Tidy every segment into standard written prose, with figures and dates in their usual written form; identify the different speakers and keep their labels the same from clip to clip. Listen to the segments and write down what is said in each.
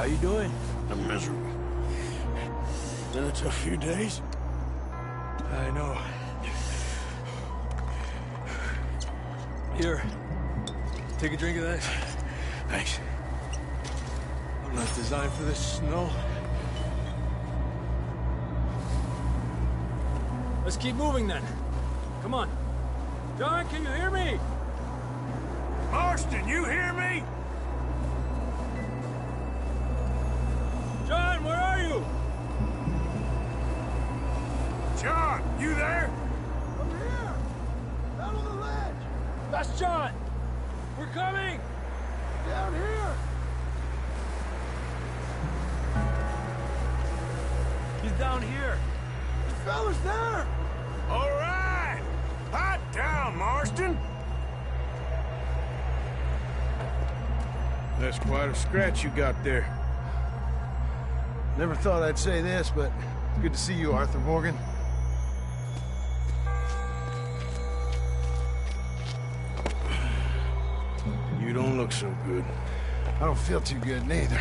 Speaker 1: you doing?
Speaker 2: I'm miserable. Been a tough few days.
Speaker 1: I know. Here. Take a drink of that.
Speaker 2: Thanks.
Speaker 1: I'm not designed for this snow. Let's keep moving then. Come on. John, can you hear me?
Speaker 2: Marston, you hear me?
Speaker 1: John, where are you?
Speaker 2: John, you there?
Speaker 3: I'm here! Down on the ledge!
Speaker 1: That's John! We're coming!
Speaker 3: Down here!
Speaker 1: He's down here.
Speaker 3: The fella's there!
Speaker 2: All right! Hot down, Marston! That's quite a scratch you got there.
Speaker 3: Never thought I'd say this, but it's good to see you, Arthur Morgan.
Speaker 2: You don't look so good.
Speaker 3: I don't feel too good, neither.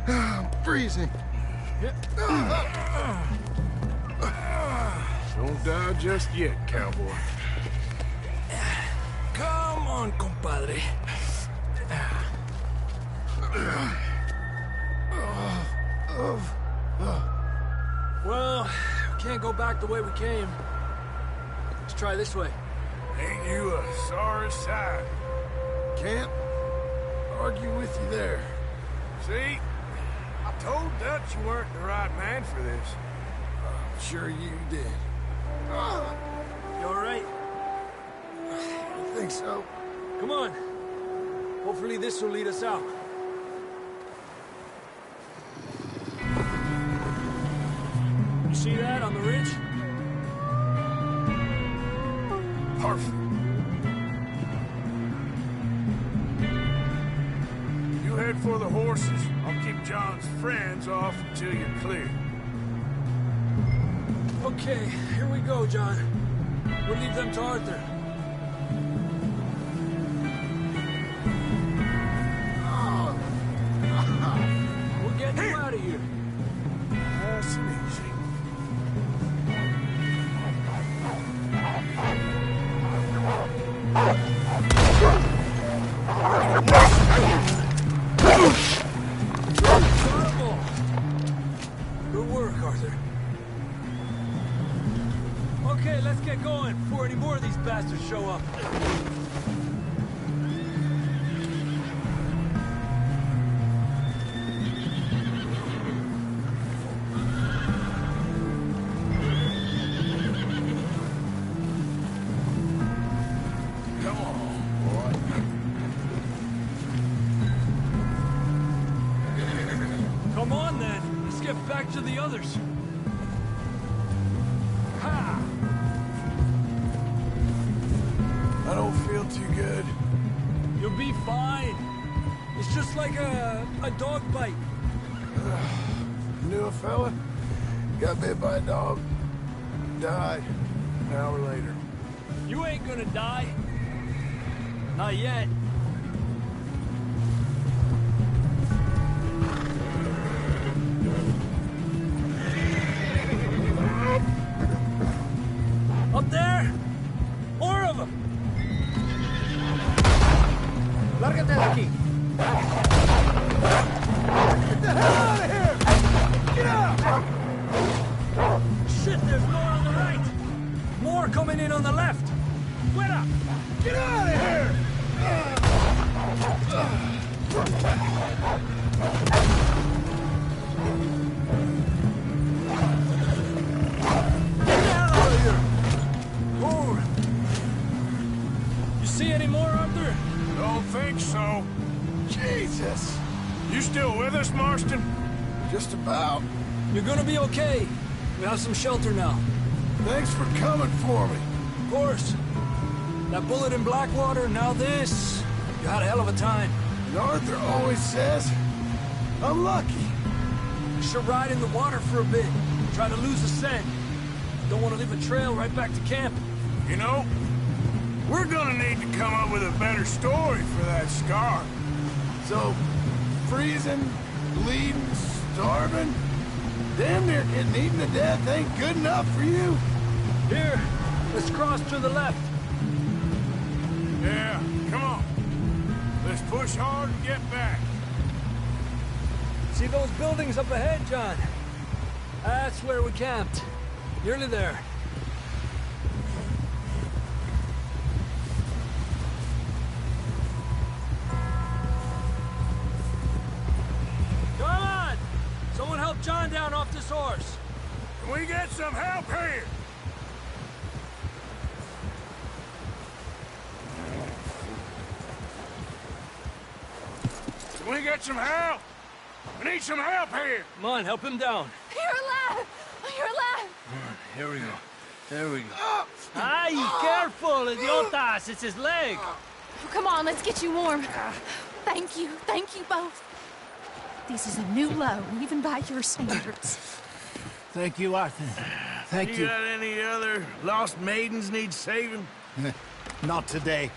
Speaker 3: I'm freezing.
Speaker 2: Don't die just yet, cowboy.
Speaker 1: Come on, compadre. Well, we can't go back the way we came. Let's try this way.
Speaker 2: Ain't you a sorry sight?
Speaker 3: Can't argue with you there.
Speaker 2: See? I told Dutch you weren't the right man for this.
Speaker 3: I'm sure you did.
Speaker 1: You all right?
Speaker 3: I think so.
Speaker 1: Come on. Hopefully this will lead us out. You see that on the ridge?
Speaker 2: Perfect. You head for the horses. I'll keep John's friends off until you're clear.
Speaker 1: Okay, here we go, John. We'll leave them to Arthur. We'll get you out of here.
Speaker 2: Nice and easy.
Speaker 1: Incredible. Good work, Arthur. Okay, let's get going before any more of these bastards show up.
Speaker 2: Come on, boy.
Speaker 1: Come on, then. Let's get back to the others. Ha!
Speaker 2: I don't feel too good.
Speaker 1: You'll be fine. It's just like a dog bite.
Speaker 3: Knew a fella? Got bit by a dog. Died. An hour later.
Speaker 1: You ain't gonna die. Not yet. Up there! More of them!
Speaker 3: Lárgate de aquí! Get the hell out of here! Get out!
Speaker 1: Shit, there's more on the right! More coming in on the left! Fuera!
Speaker 3: Get out of here!
Speaker 1: Get the hell out of here! More! You see any more, Arthur?
Speaker 2: Don't think so.
Speaker 3: Jesus!
Speaker 2: You still with us, Marston?
Speaker 3: Just about.
Speaker 1: You're gonna be okay. We have some shelter now.
Speaker 3: Thanks for coming for me.
Speaker 1: Of course. That bullet in Blackwater, now this. You had a hell of a time.
Speaker 3: And Arthur always says, I'm lucky.
Speaker 1: You should ride in the water for a bit. Try to lose the scent. Don't want to leave a trail right back to camp.
Speaker 2: You know, we're gonna need to come up with a better story for that scar.
Speaker 3: So, freezing, bleeding, starving, damn near getting eaten to death ain't good enough for you?
Speaker 1: Here, let's cross to the left.
Speaker 2: Yeah, come on. Let's push hard and get back.
Speaker 1: See those buildings up ahead, John? That's where we camped. Nearly there. Come on! Someone help John down off this horse.
Speaker 2: Can we get some help here? Can we get some help? We need some help here.
Speaker 1: Come on, help him down.
Speaker 4: You're alive! You're alive!
Speaker 1: Here we go. There we go. Ay, careful, idiotas! It's his leg.
Speaker 4: Oh, come on, let's get you warm. Thank you both. This is a new low, even by your standards.
Speaker 5: Thank you, Arthur. Thank you.
Speaker 2: Got any other lost maidens need saving?
Speaker 5: Not today.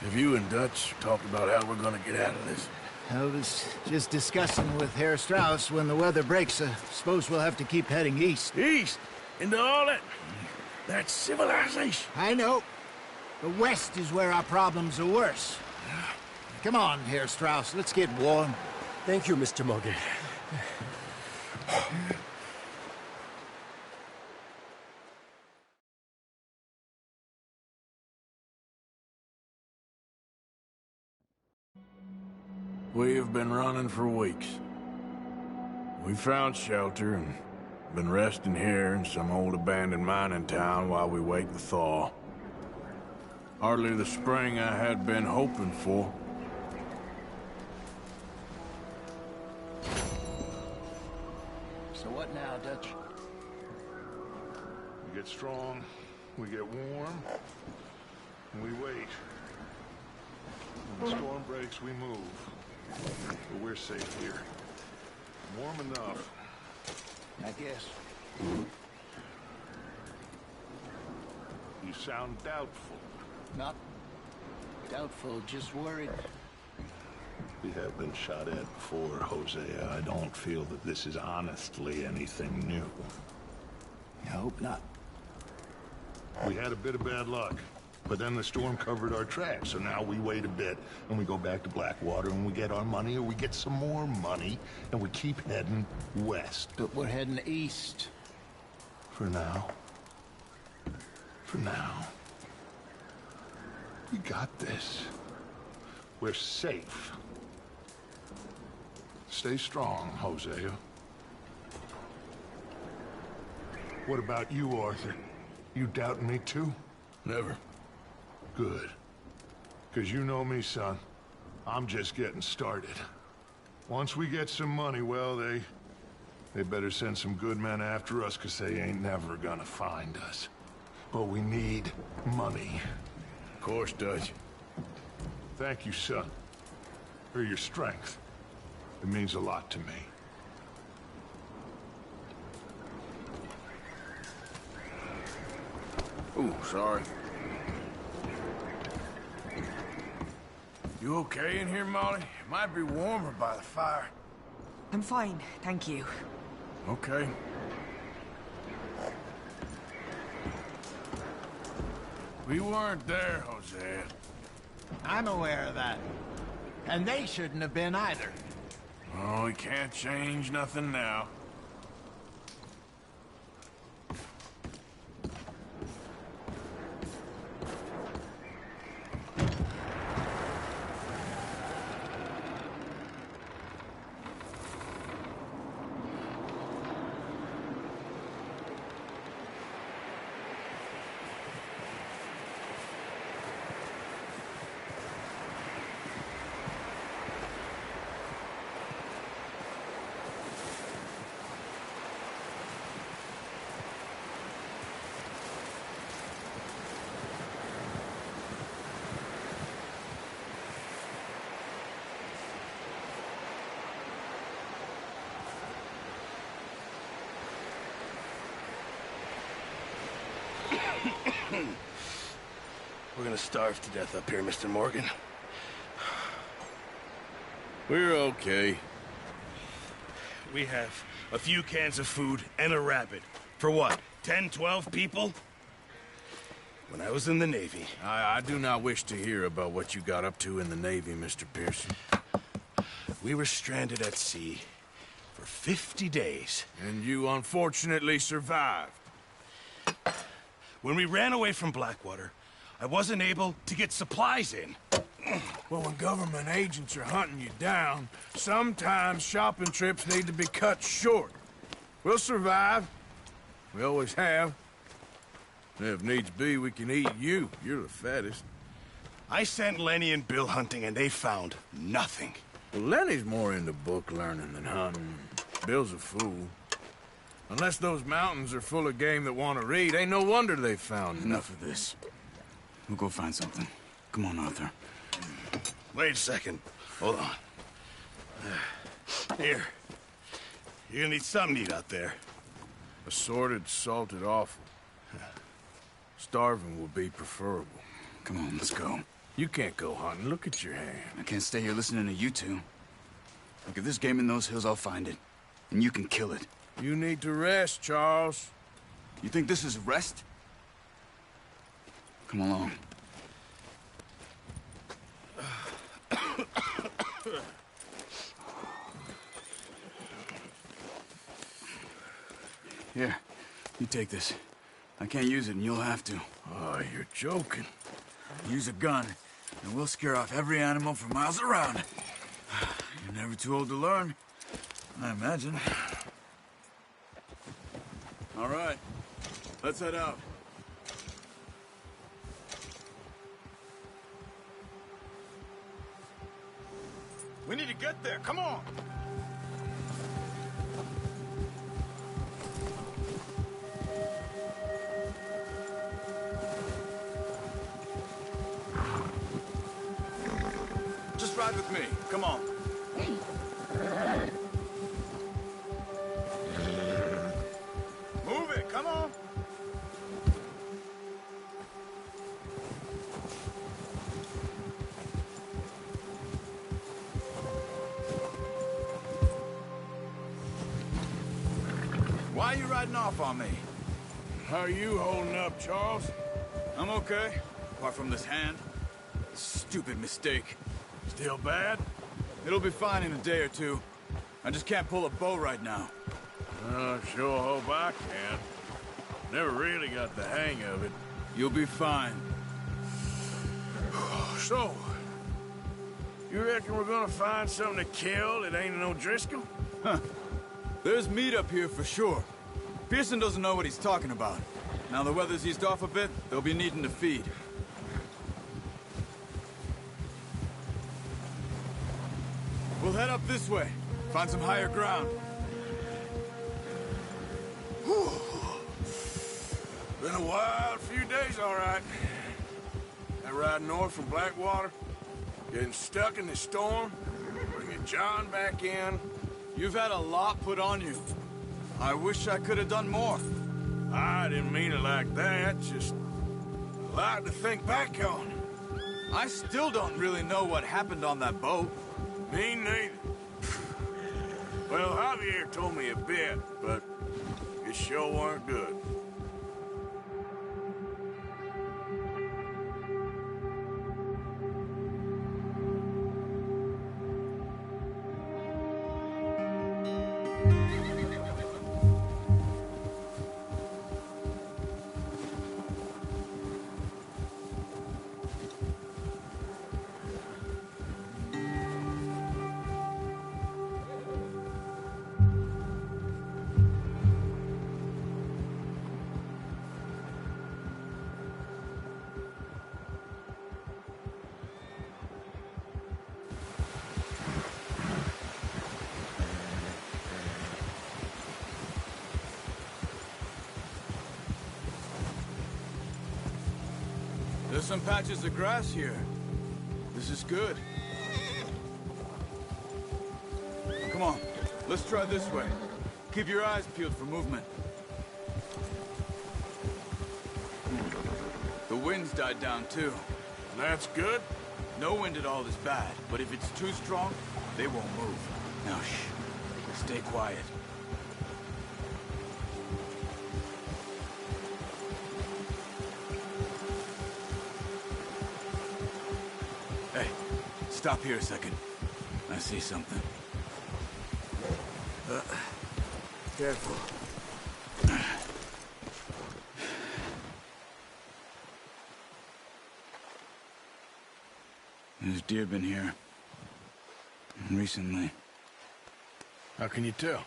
Speaker 2: Have you and Dutch talked about how we're gonna get out of this?
Speaker 5: I was just discussing with Herr Strauss when the weather breaks. I suppose we'll have to keep heading east.
Speaker 2: East? Into all that civilization?
Speaker 5: I know. The west is where our problems are worse. Come on, Herr Strauss. Let's get warm.
Speaker 1: Thank you, Mr. Morgan.
Speaker 2: We have been running for weeks. We found shelter and been resting here in some old abandoned mining town while we wait the thaw. Hardly the spring I had been hoping for.
Speaker 5: So what now, Dutch?
Speaker 6: We get strong, we get warm, and we wait. When the storm breaks, we move. But we're safe here. Warm enough.
Speaker 5: I guess.
Speaker 6: You sound doubtful.
Speaker 5: Not doubtful, just worried.
Speaker 6: We have been shot at before, Hosea. I don't feel that this is honestly anything new.
Speaker 5: I hope not.
Speaker 6: We had a bit of bad luck, but then the storm covered our tracks, so now we wait a bit, and we go back to Blackwater, and we get our money, or we get some more money, and we keep heading west.
Speaker 5: But we're heading east.
Speaker 6: For now. For now. We got this. We're safe. Stay strong, Hosea. What about you, Arthur? You doubting me too?
Speaker 2: Never.
Speaker 6: Good. Because you know me, son. I'm just getting started. Once we get some money, well, they better send some good men after us, because they ain't never gonna find us. But we need money.
Speaker 2: Of course, Dutch.
Speaker 6: Thank you, son. For your strength. It means a lot to me.
Speaker 2: Ooh, sorry. You okay in here, Molly? It might be warmer by the fire.
Speaker 7: I'm fine, thank you.
Speaker 2: Okay. We weren't there, Hosea.
Speaker 5: I'm aware of that. And they shouldn't have been either.
Speaker 2: Oh, we can't change nothing now.
Speaker 8: We're gonna starve to death up here, Mr. Morgan.
Speaker 2: We're okay.
Speaker 8: We have a few cans of food and a rabbit. For what, 10, 12 people? When I was in the Navy...
Speaker 2: I do not wish to hear about what you got up to in the Navy, Mr. Pearson.
Speaker 8: We were stranded at sea for 50 days.
Speaker 2: And you unfortunately survived.
Speaker 8: When we ran away from Blackwater, I wasn't able to get supplies in.
Speaker 2: Well, when government agents are hunting you down, sometimes shopping trips need to be cut short. We'll survive. We always have. And if needs be, we can eat you. You're the fattest.
Speaker 8: I sent Lenny and Bill hunting, and they found nothing.
Speaker 2: Well, Lenny's more into book learning than hunting. Bill's a fool. Unless those mountains are full of game that want to read, ain't no wonder they found
Speaker 9: Enough of this. We'll go find something. Come on, Arthur.
Speaker 8: Wait a second. Hold on. Here. You're gonna need something to eat out there.
Speaker 2: Assorted, salted offal. Starving will be preferable.
Speaker 9: Come on, let's go.
Speaker 2: You can't go hunting. Look at your hand.
Speaker 9: I can't stay here listening to you two. Look, if there's game in those hills, I'll find it. And you can kill it.
Speaker 2: You need to rest, Charles.
Speaker 9: You think this is rest? Come along. Here, you take this. I can't use it, and you'll have to.
Speaker 2: Oh, you're joking.
Speaker 9: Use a gun, and we'll scare off every animal for miles around. You're never too old to learn, I imagine. All right, let's head out.
Speaker 3: We need to get there. Come on.
Speaker 9: Just ride with me. Come on.
Speaker 3: Move it. Come on.
Speaker 9: Why are you riding off on me?
Speaker 2: How are you holding up, Charles?
Speaker 9: I'm okay, apart from this hand. Stupid mistake.
Speaker 2: Still bad?
Speaker 9: It'll be fine in a day or two. I just can't pull a bow right now.
Speaker 2: Sure hope I can. Never really got the hang of it.
Speaker 9: You'll be fine.
Speaker 2: So, you reckon we're gonna find something to kill that ain't no Driscoll?
Speaker 9: Huh. There's meat up here for sure. Pearson doesn't know what he's talking about. Now the weather's eased off a bit, they'll be needing to feed. We'll head up this way. Find some higher ground.
Speaker 2: Whew. Been a wild few days, all right. That ride north from Blackwater, getting stuck in the storm, bringing John back in.
Speaker 9: You've had a lot put on you. I wish I could have done more.
Speaker 2: I didn't mean it like that, just a lot to think back on.
Speaker 9: I still don't really know what happened on that boat.
Speaker 2: Me neither. Well, Javier told me a bit, but it sure weren't good.
Speaker 9: There's some patches of grass here. This is good. Come on, let's try this way. Keep your eyes peeled for movement. The wind's died down too.
Speaker 2: That's good.
Speaker 9: No wind at all is bad, but if it's too strong, They won't move. Now, shh. Stay quiet. Hey, stop here a second. I see something. Careful. There's deer been here. Recently.
Speaker 2: How can you tell?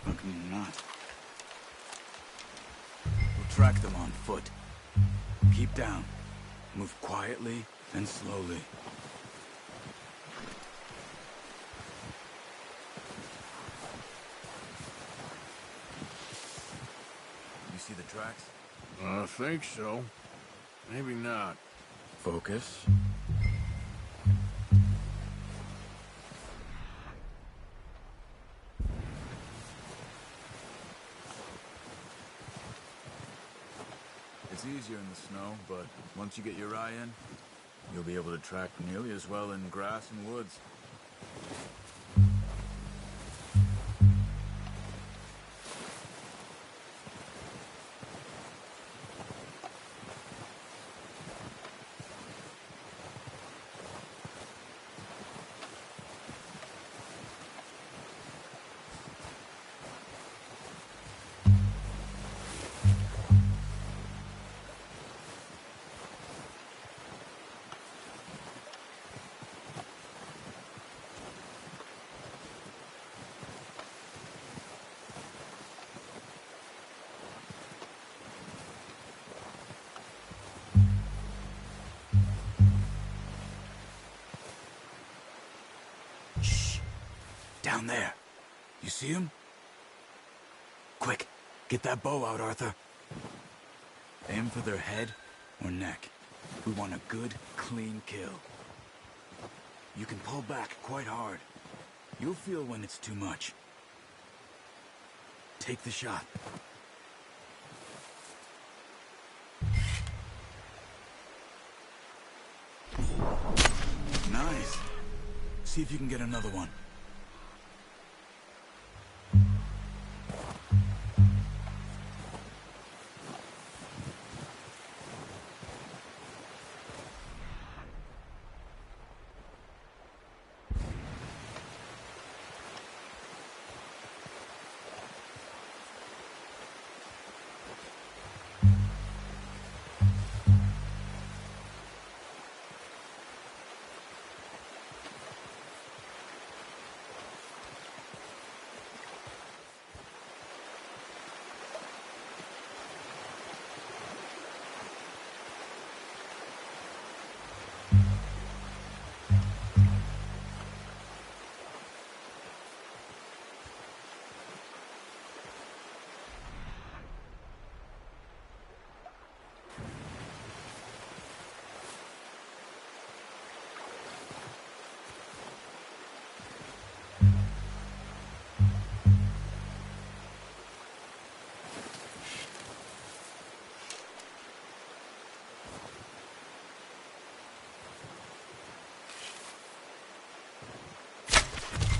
Speaker 9: How can you not? We'll track them on foot. Keep down. Move quietly and slowly. You see the tracks?
Speaker 2: I think so. Maybe not.
Speaker 9: Focus. It's easier in the snow, but once you get your eye in, you'll be able to track nearly as well in grass and woods. Down there. You see him? Quick, get that bow out, Arthur. Aim for their head or neck. We want a good, clean kill. You can pull back quite hard. You'll feel when it's too much. Take the shot. Nice. See if you can get another one.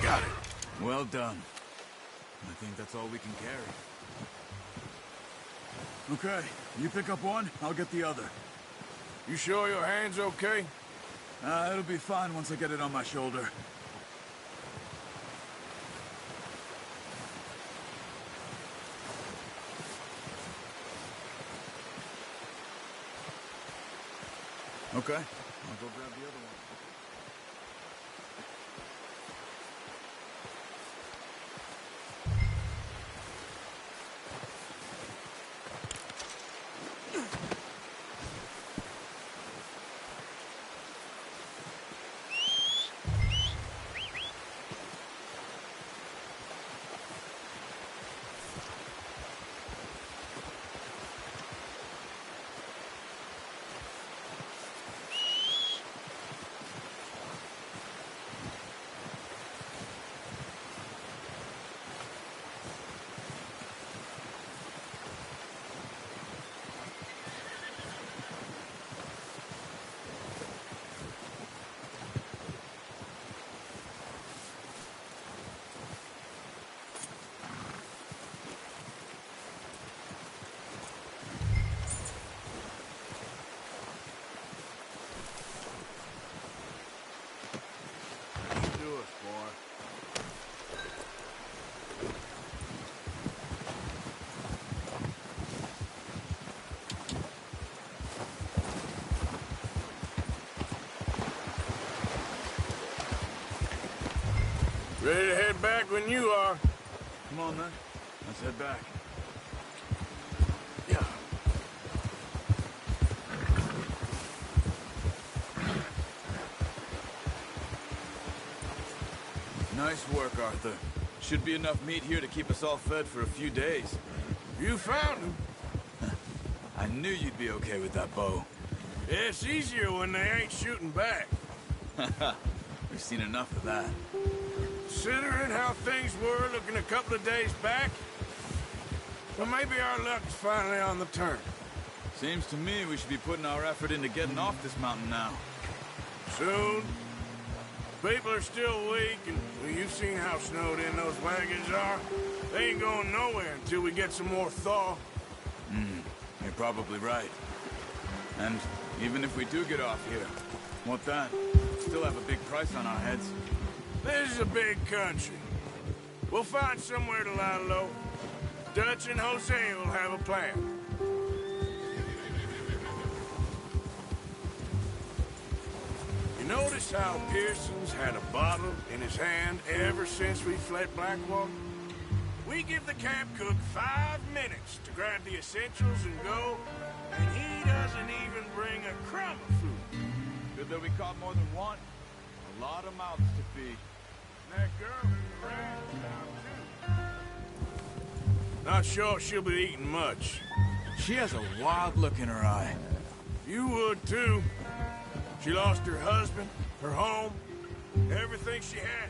Speaker 2: Got it.
Speaker 9: Well done. I think that's all we can carry. Okay, you pick up one, I'll get the other.
Speaker 2: You sure your hand's okay?
Speaker 9: It'll be fine once I get it on my shoulder. Okay, I'll go grab the other one.
Speaker 2: Ready to head back when you are.
Speaker 9: Come on, then. Let's head back.
Speaker 2: Yeah.
Speaker 9: Nice work, Arthur. Should be enough meat here to keep us all fed for a few days.
Speaker 2: You found him.
Speaker 9: I knew you'd be okay with that bow.
Speaker 2: Yeah, it's easier when they ain't shooting back.
Speaker 9: We've seen enough of that.
Speaker 2: Considering how things were looking a couple of days back, well, maybe our luck is finally on the turn.
Speaker 9: Seems to me we should be putting our effort into getting off this mountain now.
Speaker 2: Soon. People are still weak, and well, you've seen how snowed in those wagons are. They ain't going nowhere until we get some more thaw.
Speaker 9: You're probably right. And even if we do get off here, what then? Still have a big price on our heads.
Speaker 2: This is a big country. We'll find somewhere to lie low. Dutch and Hosea will have a plan. You notice how Pearson's had a bottle in his hand ever since we fled Blackwater? We give the camp cook 5 minutes to grab the essentials and go, and he doesn't even bring a crumb of food.
Speaker 9: Good that we caught more than one. A lot of mouths to feed.
Speaker 2: That girl is around town, too. Not sure she'll be eating much.
Speaker 9: She has a wild look in her eye.
Speaker 2: You would, too. She lost her husband, her home, everything she had.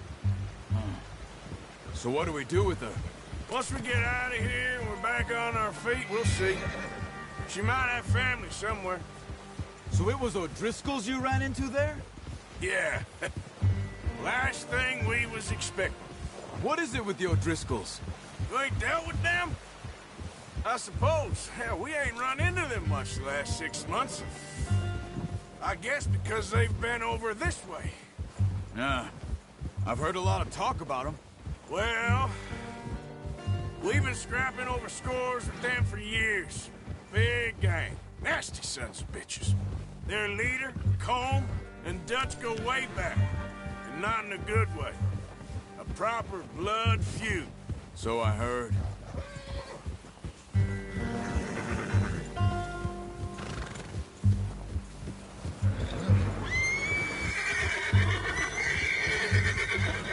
Speaker 9: So what do we do with her?
Speaker 2: Once we get out of here and we're back on our feet, we'll see. She might have family somewhere.
Speaker 9: So it was O'Driscoll's you ran into there?
Speaker 2: Yeah. Last thing we was expecting.
Speaker 9: What is it with the O'Driscolls?
Speaker 2: You ain't dealt with them? I suppose. Hell, we ain't run into them much the last 6 months. I guess because they've been over this way.
Speaker 9: Yeah. I've heard a lot of talk about them.
Speaker 2: Well, we've been scrapping over scores with them for years. Big gang. Nasty sons of bitches. Their leader, Colm, and Dutch go way back. And not in a good way. A proper blood feud.
Speaker 9: So I heard.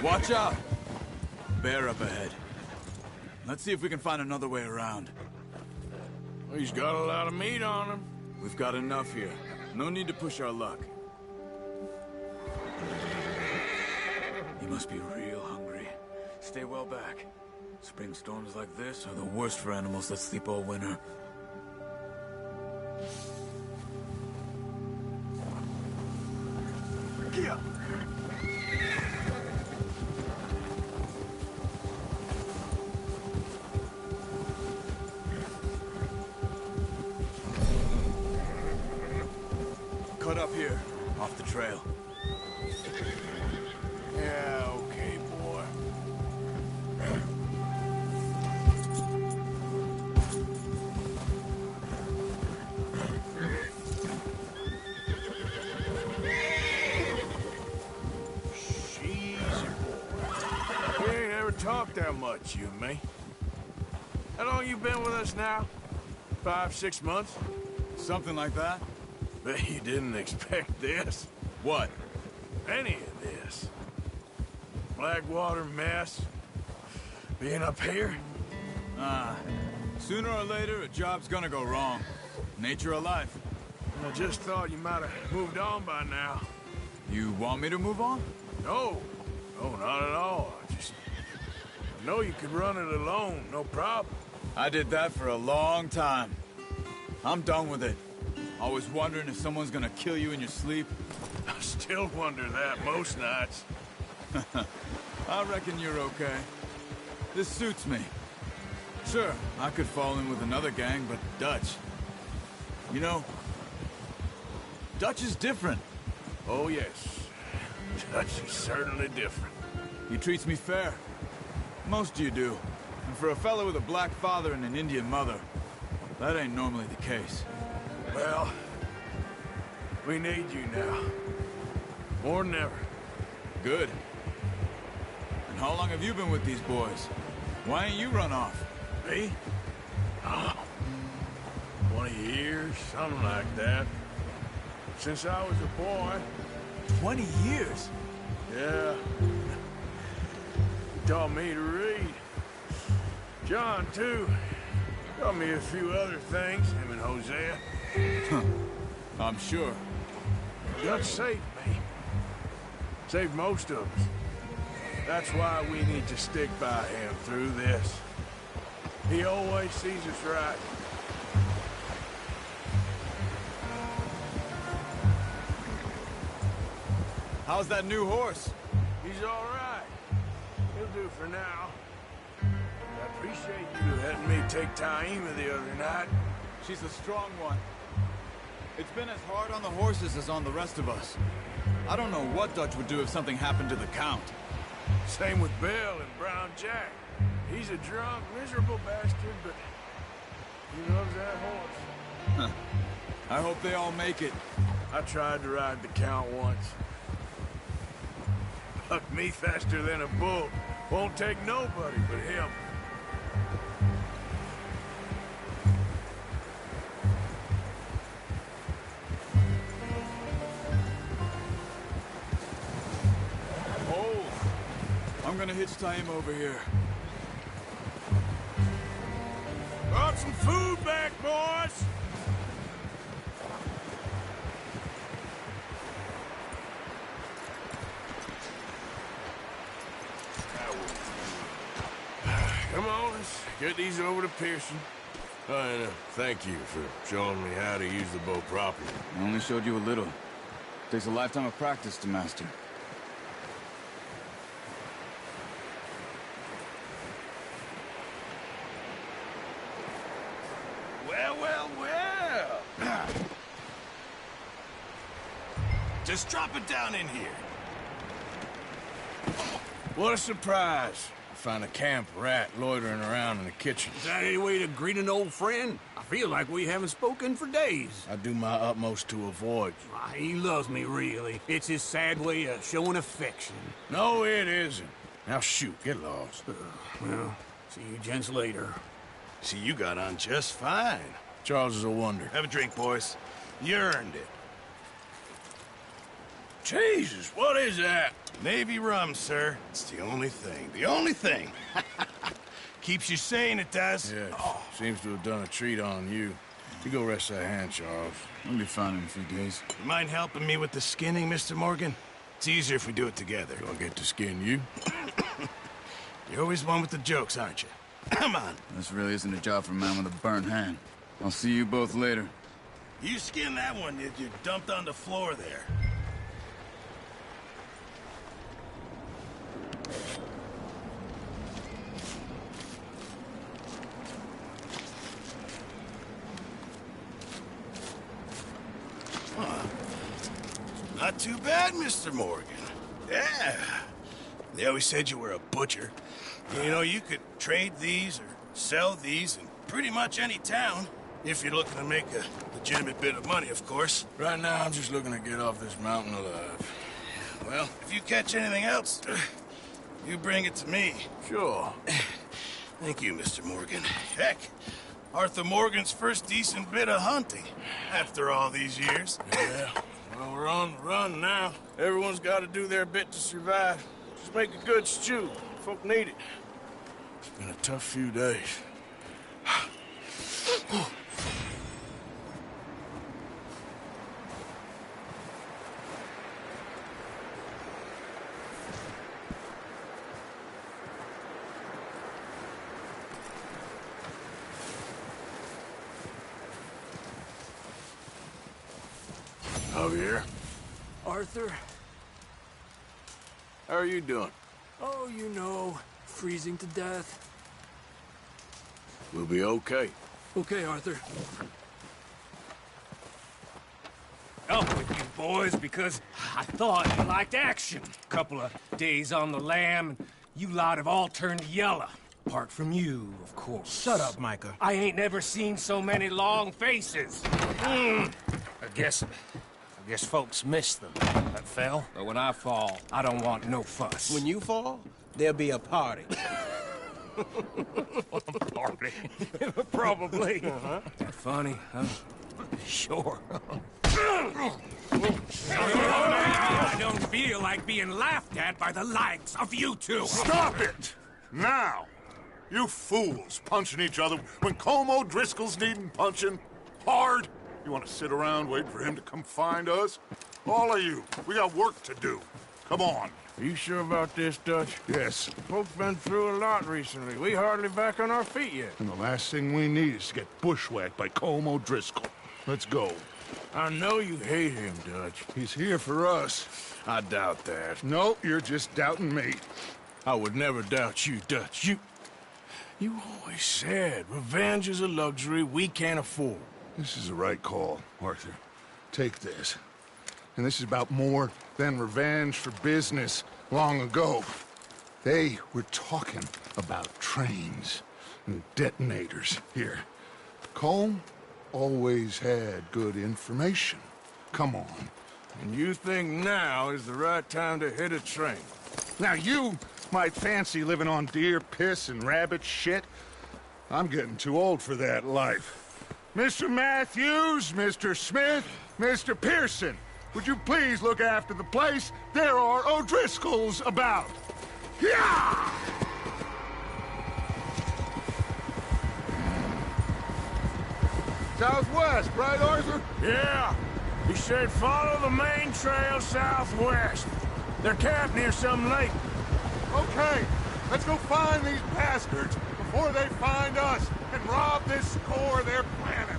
Speaker 9: Watch out! Bear up ahead. Let's see if we can find another way around.
Speaker 2: He's got a lot of meat on him.
Speaker 9: We've got enough here. No need to push our luck. You must be real hungry. Stay well back. Spring storms like this are the worst for animals that sleep all winter.
Speaker 2: Yeah.
Speaker 9: Cut up here, off the trail.
Speaker 2: Yeah, okay, boy. She's boy. We ain't ever talked that much, you and me. How long you been with us now? 5, 6 months?
Speaker 9: Something like that?
Speaker 2: Bet you didn't expect this.
Speaker 9: What?
Speaker 2: Any of this. Blackwater mess. Being up here.
Speaker 9: Sooner or later, a job's gonna go wrong. Nature of life.
Speaker 2: I just thought you might have moved on by now.
Speaker 9: You want me to move on?
Speaker 2: No. No, not at all. I know you could run it alone, no problem.
Speaker 9: I did that for a long time. I'm done with it. Always wondering if someone's gonna kill you in your sleep.
Speaker 2: I still wonder that most nights.
Speaker 9: I reckon you're okay. This suits me. Sure, I could fall in with another gang, but Dutch... You know, Dutch is different.
Speaker 2: Oh, yes. Dutch is certainly different.
Speaker 9: He treats me fair. Most of you do. And for a fellow with a black father and an Indian mother, that ain't normally the case.
Speaker 2: Well, we need you now. More than ever.
Speaker 9: Good. And How long have you been with these boys? Why ain't you run off?
Speaker 2: Me? Oh, 20 years, something like that. Since I was a boy.
Speaker 9: 20 years?
Speaker 2: Yeah. He taught me to read. John, too. Taught me a few other things, him and Hosea.
Speaker 9: I'm sure.
Speaker 2: Dutch saved me. Saved most of us. That's why we need to stick by him through this. He always sees us right.
Speaker 9: How's that new horse?
Speaker 2: He's all right. He'll do for now. I appreciate you letting me take Taima the other night.
Speaker 9: She's a strong one. It's been as hard on the horses as on the rest of us. I don't know what Dutch would do if something happened to the Count.
Speaker 2: Same with Bill and Brown Jack. He's a drunk, miserable bastard, but he loves that horse.
Speaker 9: I hope they all make it.
Speaker 2: I tried to ride the Count once. Bucked me faster than a bull. Won't take nobody but him.
Speaker 9: Oh, I'm gonna hitch Taima over here.
Speaker 2: Brought some food back, boys! Come on, let's get these over to Pearson. And thank you for showing me how to use the bow properly.
Speaker 9: I only showed you a little. Takes a lifetime of practice to master.
Speaker 8: Well, well, well. Just drop it down in here.
Speaker 2: What a surprise. Find a camp rat loitering around in the kitchen.
Speaker 1: Is that any way to greet an old friend? I feel like we haven't spoken for days.
Speaker 2: I do my utmost to avoid you.
Speaker 1: Ah, he loves me, really. It's his sad way of showing affection.
Speaker 2: No, it isn't. Now shoot, get lost.
Speaker 1: Well, see you gents later.
Speaker 8: See, you got on just fine.
Speaker 2: Charles is a wonder.
Speaker 8: Have a drink, boys. You earned it.
Speaker 2: Jesus, what is that?
Speaker 8: Navy rum, sir. It's the only thing. The only thing. Keeps you sane, it does.
Speaker 2: Yeah, seems to have done a treat on you. You go rest that hand, Charles.
Speaker 9: I'll be fine in a few days.
Speaker 8: You mind helping me with the skinning, Mr. Morgan? It's easier if we do it together.
Speaker 2: Do I get to skin you?
Speaker 8: You're always one with the jokes, aren't you? Come on.
Speaker 9: This really isn't a job for a man with a burnt hand. I'll see you both later.
Speaker 8: You skinned that one that you dumped on the floor there. Not too bad, Mr. Morgan. Yeah. They always said you were a butcher. You know, you could trade these or sell these in pretty much any town. If you're looking to make a legitimate bit of money, of course.
Speaker 2: Right now, I'm just looking to get off this mountain alive.
Speaker 8: Well, if you catch anything else, you bring it to me.
Speaker 2: Sure.
Speaker 8: Thank you, Mr. Morgan. Heck, Arthur Morgan's first decent bit of hunting after all these years.
Speaker 2: Yeah. Well, we're on the run now. Everyone's got to do their bit to survive. Just make a good stew. Folk need it. It's been a tough few days. Javier,
Speaker 1: Arthur?
Speaker 2: how are you doing?
Speaker 1: Oh, you know, freezing to death.
Speaker 2: We'll be okay.
Speaker 1: Okay, Arthur. Up with you boys, because I thought you liked action. Couple of days on the lam, and you lot have all turned yellow. Apart from you, of course.
Speaker 10: Shut up, Micah.
Speaker 1: I ain't never seen so many long faces. I guess folks miss them. That fell. But when I fall, I don't want no fuss.
Speaker 10: When you fall, there'll be a party.
Speaker 1: Party. Probably. That funny, huh? Sure. I don't feel like being laughed at by the likes of you two.
Speaker 6: Stop it! Now! You fools punching each other when Colm O'Driscoll's needing punching hard. You want to sit around waiting for him to come find us? All of you, we got work to do. Come on.
Speaker 2: Are you sure about this, Dutch?
Speaker 6: Yes.
Speaker 2: Folks been through a lot recently. We hardly back on our feet yet.
Speaker 6: And the last thing we need is to get bushwhacked by Colm O'Driscoll. Let's go.
Speaker 2: I know you hate him, Dutch.
Speaker 6: He's here for us.
Speaker 2: I doubt that.
Speaker 6: No, you're just doubting me.
Speaker 2: I would never doubt you, Dutch. You always said revenge is a luxury we can't afford.
Speaker 6: This is the right call, Arthur. Take this. And this is about more than revenge for business long ago. They were talking about trains and detonators here. Colm always had good information. Come on.
Speaker 2: And you think now is the right time to hit a train?
Speaker 6: Now you might fancy living on deer piss and rabbit shit. I'm getting too old for that life. Mr. Matthews, Mr. Smith, Mr. Pearson, would you please look after the place? There are O'Driscolls about. Yeah! Southwest, right, Arthur?
Speaker 2: Yeah. He said follow the main trail southwest. They're camped near some lake.
Speaker 6: Okay, let's go find these bastards before they find us and rob this core they're planning.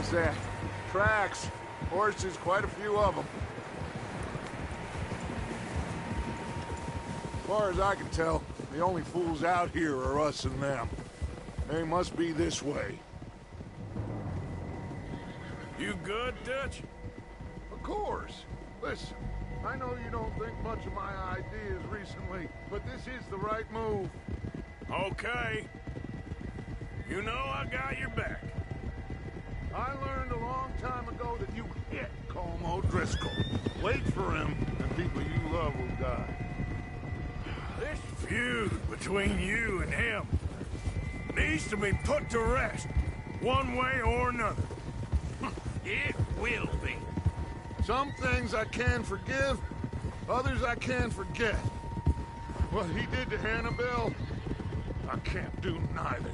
Speaker 6: What's that? Tracks. Horses, quite a few of them. As far as I can tell, the only fools out here are us and them. They must be this way.
Speaker 2: You good, Dutch?
Speaker 6: Of course. Listen, I know you don't think much of my ideas recently, but this is the right move.
Speaker 2: Okay. You know I got your back.
Speaker 6: I learned a long time ago that you hit Colm O'Driscoll. Wait for him, and people you love will die.
Speaker 2: This feud between you and him needs to be put to rest, one way or another.
Speaker 1: It will be.
Speaker 6: Some things I can forgive, others I can forget. What he did to Hannibal, I can't do neither.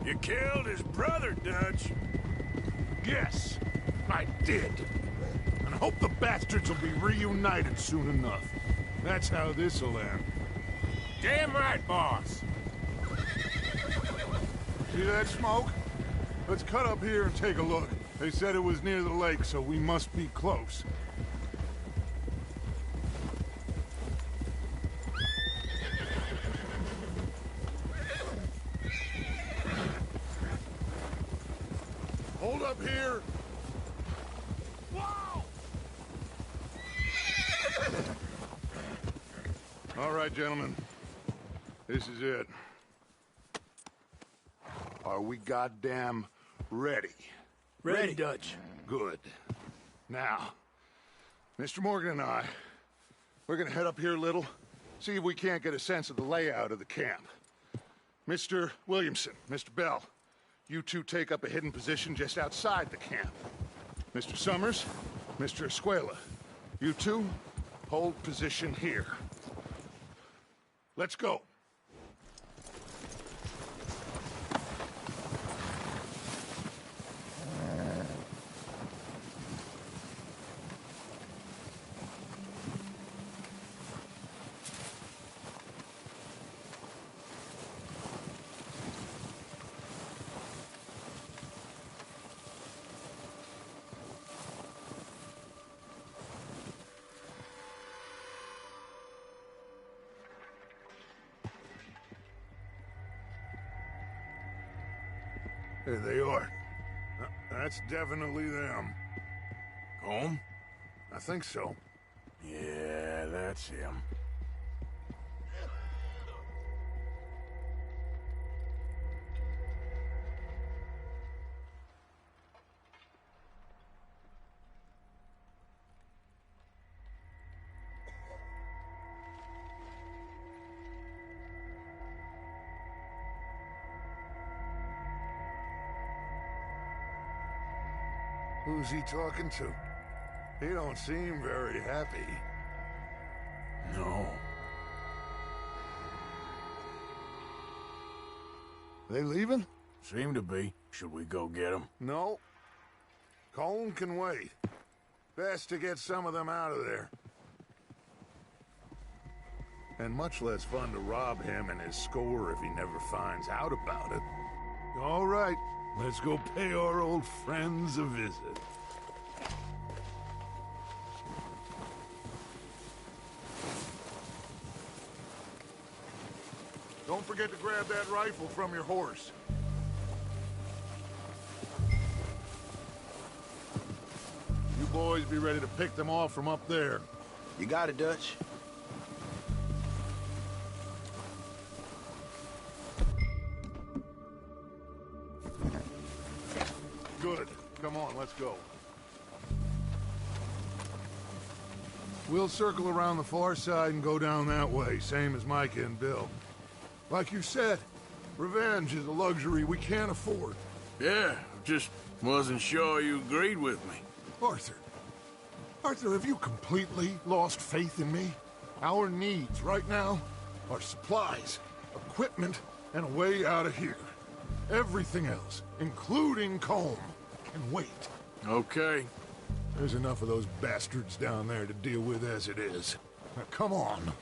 Speaker 2: You killed his brother, Dutch.
Speaker 6: Yes, I did. And I hope the bastards will be reunited soon enough. That's how this'll end.
Speaker 1: Damn right, boss.
Speaker 6: See that smoke? Let's cut up here and take a look. They said it was near the lake, so we must be close. Hold up here. Whoa! All right, gentlemen. This is it. Are we goddamn ready?
Speaker 2: Ready, Dutch.
Speaker 6: Good. Now, Mr. Morgan and I, we're gonna head up here a little, see if we can't get a sense of the layout of the camp. Mr. Williamson, Mr. Bell, you two take up a hidden position just outside the camp. Mr. Summers, Mr. Escuela, you two hold position here. Let's go. There they are. That's definitely them.
Speaker 2: Home?
Speaker 6: I think so.
Speaker 2: Yeah, that's him.
Speaker 6: Who's he talking to? He don't seem very happy.
Speaker 2: No.
Speaker 6: They leaving?
Speaker 2: Seem to be. Should we go get them?
Speaker 6: No. Colm can wait. Best to get some of them out of there. And much less fun to rob him and his score if he never finds out about it. All right, let's go pay our old friends a visit. Don't forget to grab that rifle from your horse. You boys be ready to pick them off from up there.
Speaker 8: You got it, Dutch.
Speaker 6: Good. Come on, let's go. We'll circle around the far side and go down that way, same as Micah and Bill. Like you said, revenge is a luxury we can't afford.
Speaker 2: Yeah, just wasn't sure you agreed with me.
Speaker 6: Arthur. Arthur, have you completely lost faith in me? Our needs right now are supplies, equipment, and a way out of here. Everything else, including Colm, can wait.
Speaker 2: Okay.
Speaker 6: There's enough of those bastards down there to deal with as it is. Now, come on.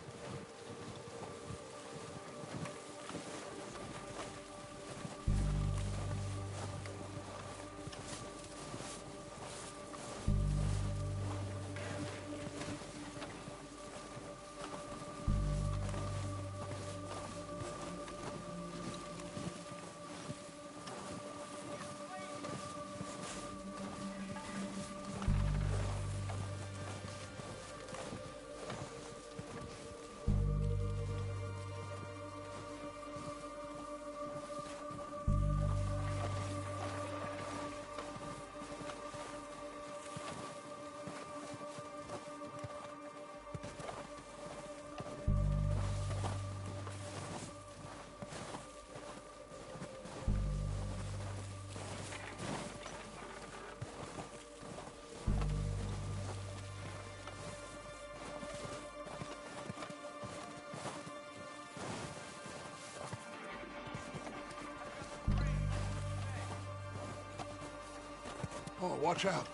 Speaker 6: Oh, watch out.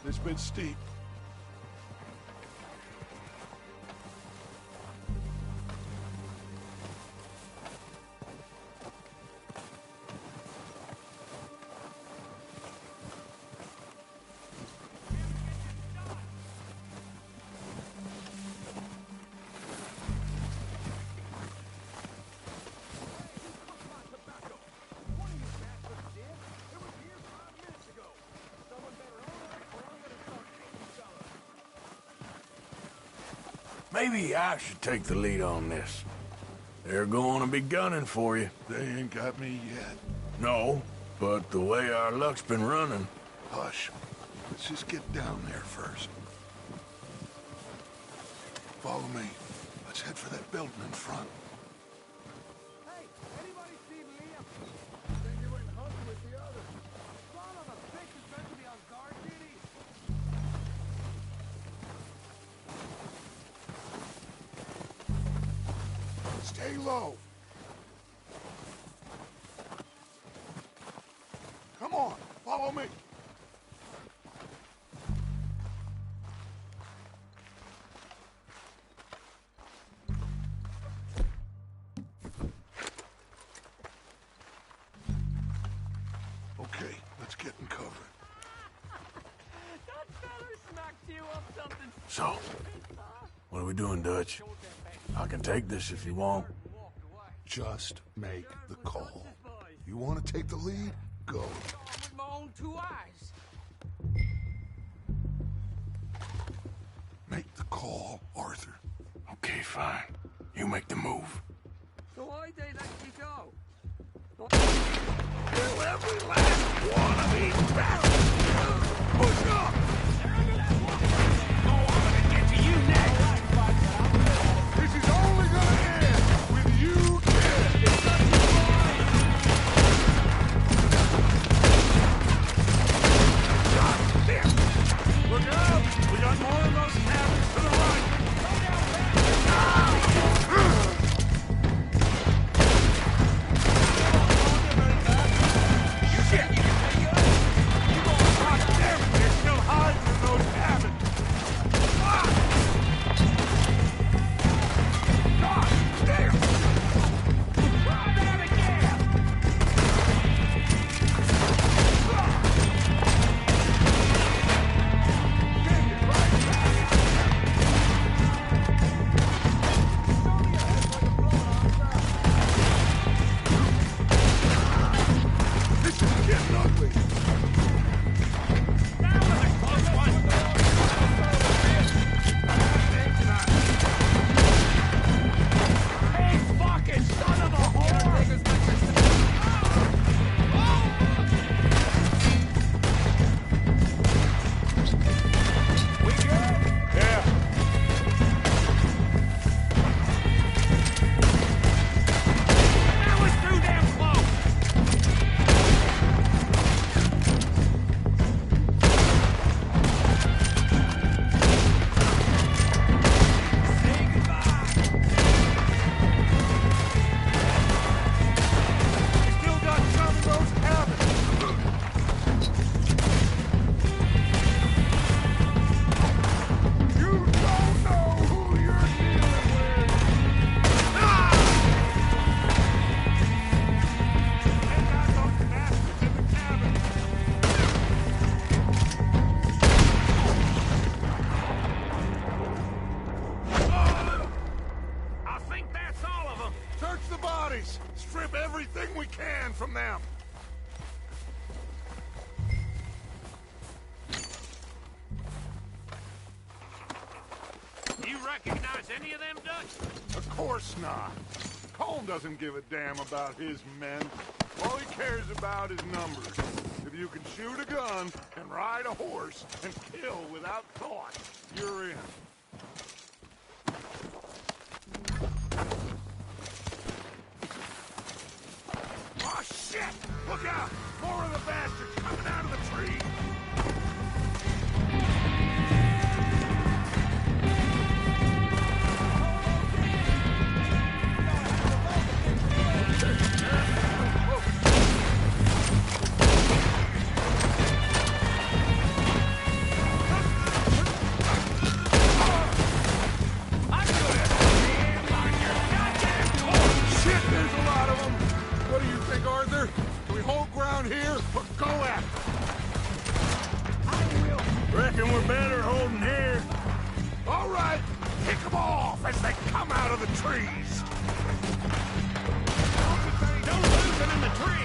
Speaker 6: This bit's steep.
Speaker 2: Maybe I should take the lead on this. They're going to be gunning for you.
Speaker 6: They ain't got me yet.
Speaker 2: No, but the way our luck's been running...
Speaker 6: Hush. Let's just get down there first. Follow me. Let's head for that building in front.
Speaker 3: Hey, anybody seen Liam? Think he went hunting with the others. Son of a bitch is meant to be on guard duty.
Speaker 6: Stay low. Come on, follow me. Okay, let's get in cover.
Speaker 3: That feller smacked you up something.
Speaker 2: So, what are we doing, Dutch? I can take this if you want.
Speaker 6: Just make the call. You want to take the lead? go.
Speaker 3: With my own 2 eyes.
Speaker 6: Make the call, Arthur.
Speaker 2: Okay, fine. You make the move.
Speaker 3: So why they let you go?
Speaker 6: Kill every last one of these barrels! Push up! This is only gonna end with you dead! Look out! We got more of those cabins to the right! Strip everything we can from them!
Speaker 3: You recognize any of them, Dutch?
Speaker 6: Of course not. Colm doesn't give a damn about his men. All he cares about is numbers. If you can shoot a gun and ride a horse and kill without thought, you're in. Oh, shit! Look out! More of the bastards coming out of the tree! Here, or go at it. I will.
Speaker 2: Reckon we're better holding here.
Speaker 6: All right, pick them off as they come out of the trees.
Speaker 3: Don't lose them in the trees.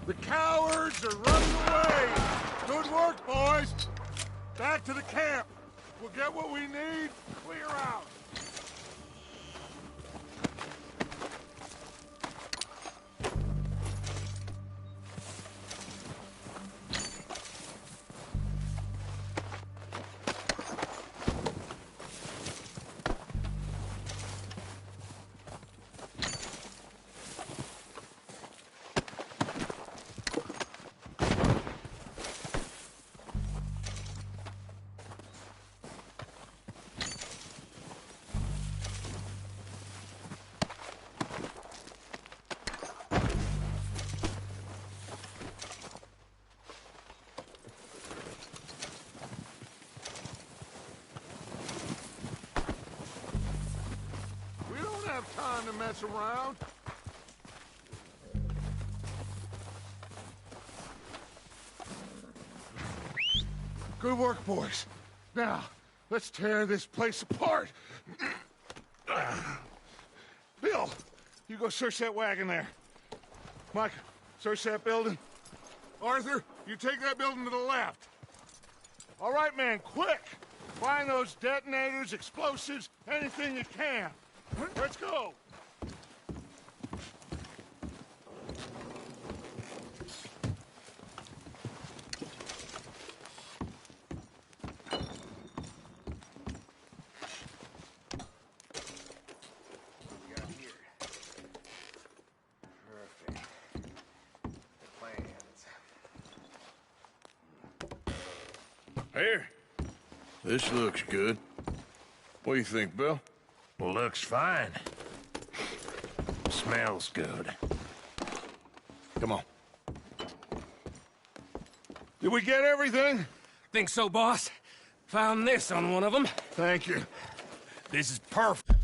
Speaker 6: The cowards are running away. Good work, boys. Back to the camp. We'll get what we need, clear out. mess around? Good work, boys. Now, let's tear this place apart. Bill, you go search that wagon there. Mike, search that building. Arthur, you take that building to the left. All right, man, quick! Find those detonators, explosives, anything you can. Let's go!
Speaker 2: Here. This looks good. What do you think, Bill?
Speaker 1: Looks fine. Smells good.
Speaker 2: Come on.
Speaker 6: Did we get everything?
Speaker 1: Think so, boss? Found this on one of them.
Speaker 6: Thank you.
Speaker 1: This is perfect.